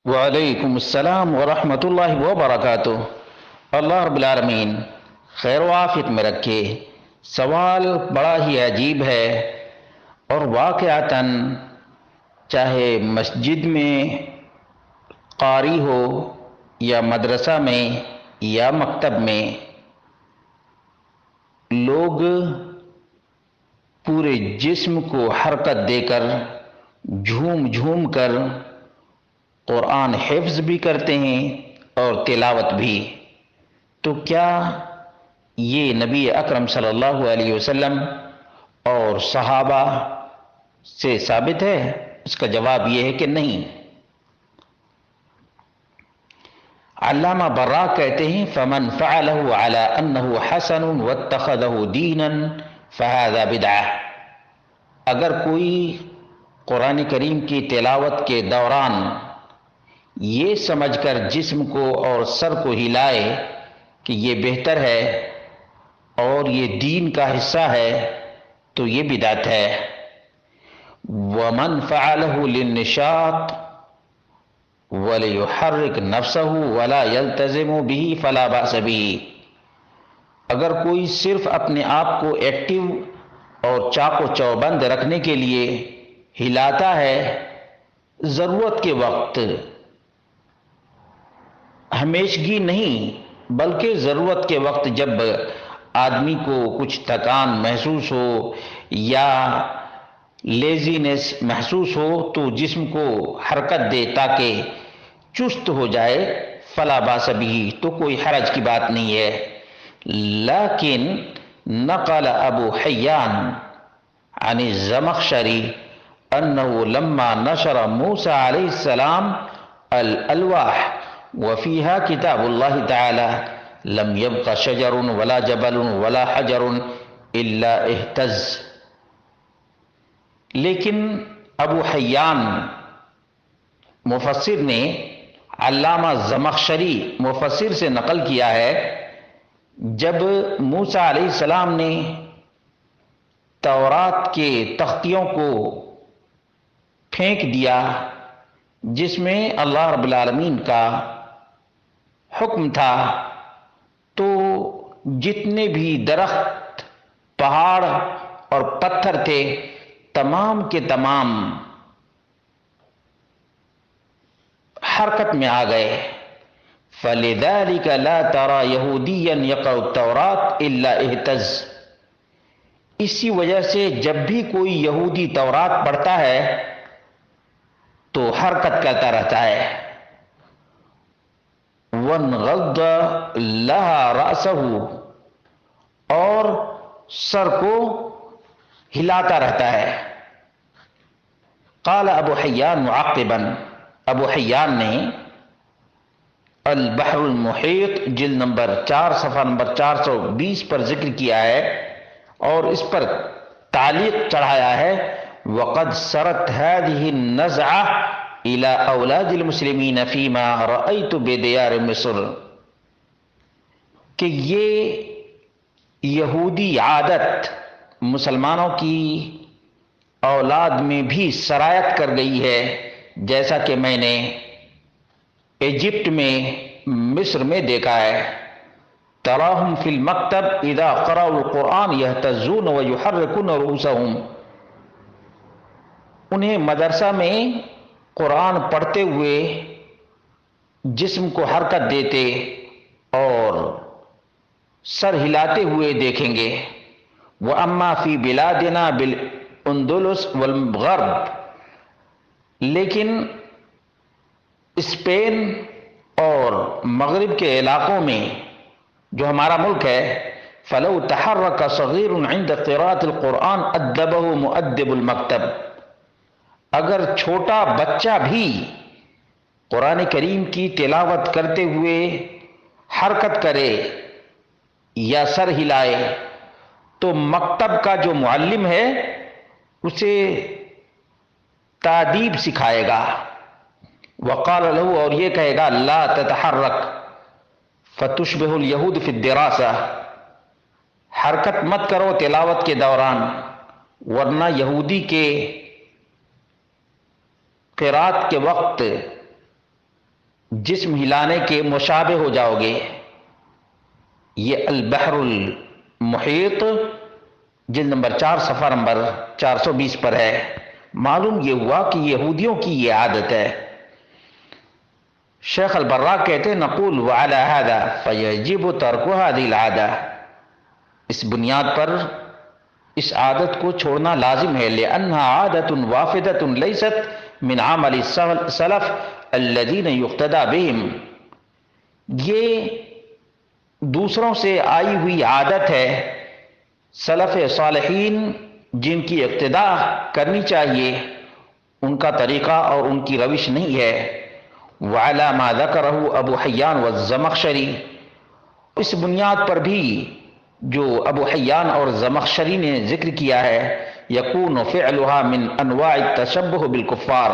وعلیکم السلام ورحمۃ اللہ وبرکاتہ۔ اللہ رب العالمین خیر و عافیت میں رکھے۔ سوال بڑا ہی عجیب ہے اور واقعتاً چاہے مسجد میں قاری ہو یا مدرسہ میں یا مکتب میں، لوگ پورے جسم کو حرکت دے کر جھوم جھوم کر قرآن حفظ بھی کرتے ہیں اور تلاوت بھی۔ تو کیا یہ نبی اکرم صلی اللہ علیہ وسلم اور صحابہ سے ثابت ہے؟ اس کا جواب یہ ہے کہ نہیں۔ علامہ براق کہتے ہیں فمن فعلہ علی انہ حسن واتخذہ دینا فہذا بدعہ۔ اگر کوئی قرآن کریم کی تلاوت کے دوران یہ سمجھ کر جسم کو اور سر کو ہلائے کہ یہ بہتر ہے اور یہ دین کا حصہ ہے تو یہ بدعت ہے۔ ومن فعلہ للنشاط ولیحرک نفسہ ولا یلتزم بہ فلا بأس بہ۔ اگر کوئی صرف اپنے آپ کو ایکٹیو اور چاق و چوبند رکھنے کے لیے ہلاتا ہے ضرورت کے وقت، ہمیشگی نہیں بلکہ ضرورت کے وقت، جب آدمی کو کچھ تھکان محسوس ہو یا لیزینس محسوس ہو تو جسم کو حرکت دے تاکہ چست ہو جائے، فلا باس بہ، تو کوئی حرج کی بات نہیں ہے۔ لیکن نقل ابو حیان عن الزمخشری انه لما نشر موسى علیہ السلام الالواح وفيها كتاب الله تعالى لم يبق شجر ولا جبل ولا حجر الا اهتز۔ لیکن ابو حیان مفسر نے علامہ زمخشری مفسر سے نقل کیا ہے، جب موسیٰ علیہ السلام نے تورات کے تختیوں کو پھینک دیا جس میں اللہ رب العالمین کا حکم تھا، تو جتنے بھی درخت، پہاڑ اور پتھر تھے تمام کے تمام حرکت میں آ گئے۔ فَلِذَلِكَ لَا تَرَى يَهُودِيًّا يَقْرَأُ التَّوْرَاةَ إِلَّا اهْتَزَّ۔ اسی وجہ سے جب بھی کوئی یہودی تورات پڑھتا ہے تو حرکت کرتا رہتا ہے۔ وَانْغَضَّ لَهَا رَأْسَهُ، اور سر کو ہلاتا رہتا ہے۔ قال ابو حیان معقباً، ابو حیان نے البحر المحیط جلد نمبر 4 صفحہ نمبر 420 پر ذکر کیا ہے اور اس پر تعلیق چڑھایا ہے وقد سرت هذه النزعة الى اولاد المسلمین فيما رأيت بديار مصر، کہ یہ یہودی عادت مسلمانوں کی اولاد میں بھی سرایت کر گئی ہے، جیسا کہ میں نے ایجپٹ میں، مصر میں دیکھا ہے۔ تراہم فی المکتب اذا قرأوا القرآن یہتزون ویحرکون رؤوسہم، انہیں مدرسہ میں قرآن پڑھتے ہوئے جسم کو حرکت دیتے اور سر ہلاتے ہوئے دیکھیں گے۔ وَأَمَّا فِي بِلَادِنَا بِالْأُنْدُلُسِ وَالْغَرْبِ، لیکن اسپین اور مغرب کے علاقوں میں جو ہمارا ملک ہے، فَلَوْ تَحَرَّكَ صَغِيرٌ عِنْدَ قِرَاءَةِ الْقُرْآنِ أَدَّبَهُ مُؤَدِّبُ الْمَكْتَبِ، اگر چھوٹا بچہ بھی قرآن کریم کی تلاوت کرتے ہوئے حرکت کرے یا سر ہلائے تو مکتب کا جو معلم ہے اسے تادیب سکھائے گا۔ وقال له، اور یہ کہے گا لا تتحرک فتشبہ الیہود فی الدراسہ، حرکت مت کرو تلاوت کے دوران ورنہ یہودی کے قرات کے وقت جسم ہلانے کے مشابہ ہو جاؤ گے۔ یہ البحر المحیط جلد نمبر 4 صفحہ نمبر 420 پر ہے۔ معلوم یہ ہوا کہ یہودیوں کی یہ عادت ہے۔ شیخ البراق کہتے ہیں نقول وعلی ھذا فیجب ترک ھذہ العادہ، اس بنیاد پر اس عادت کو چھوڑنا لازم ہے، لأنها عادت وافدۃ لیست من عمل السلف الذین یقتدی بہم، یہ دوسروں سے آئی ہوئی عادت ہے سلف صالحین جن کی اقتداء کرنی چاہیے، ان کا طریقہ اور ان کی روش نہیں ہے۔ وعلی ما ذکرہ ابو حیان والزمخشری، اس بنیاد پر بھی جو ابو حیان اور زمخشری نے ذکر کیا ہے، یکون فعلها من انواع التشبہ بالکفار،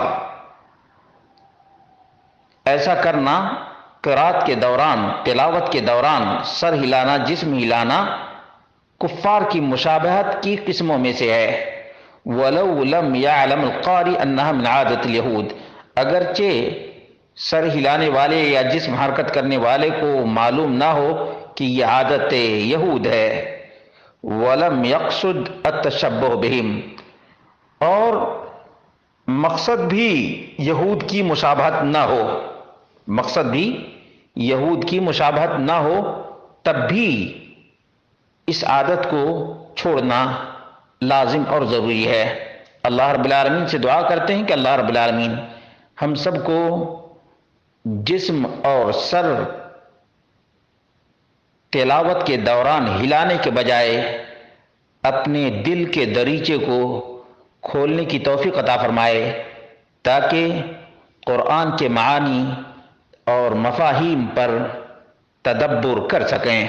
ایسا کرنا قرات کے دوران، تلاوت کے دوران سر ہلانا، جسم ہلانا کفار کی مشابہت کی قسموں میں سے ہے۔ وَلَوْ لَمْ يَعْلَمْ الْقَارِئُ أَنَّهَا مِنْ عَادَةِ الْيَهُودِ، اگرچہ سر ہلانے والے یا جسم حرکت کرنے والے کو معلوم نہ ہو کہ یہ عادت یہود ہے۔ وَلَمْ يَقْصُدْ التَّشَبُّهَ بِهِمْ، اور مقصد بھی یہود کی مشابہت نہ ہو، مقصد بھی یہود کی مشابہت نہ ہو، تب بھی اس عادت کو چھوڑنا لازم اور ضروری ہے۔ اللہ رب العالمین سے دعا کرتے ہیں کہ اللہ رب العالمین ہم سب کو جسم اور سر تلاوت کے دوران ہلانے کے بجائے اپنے دل کے دریچے کو کھولنے کی توفیق عطا فرمائے، تاکہ قرآن کے معانی اور مفاہیم پر تدبر کر سکیں۔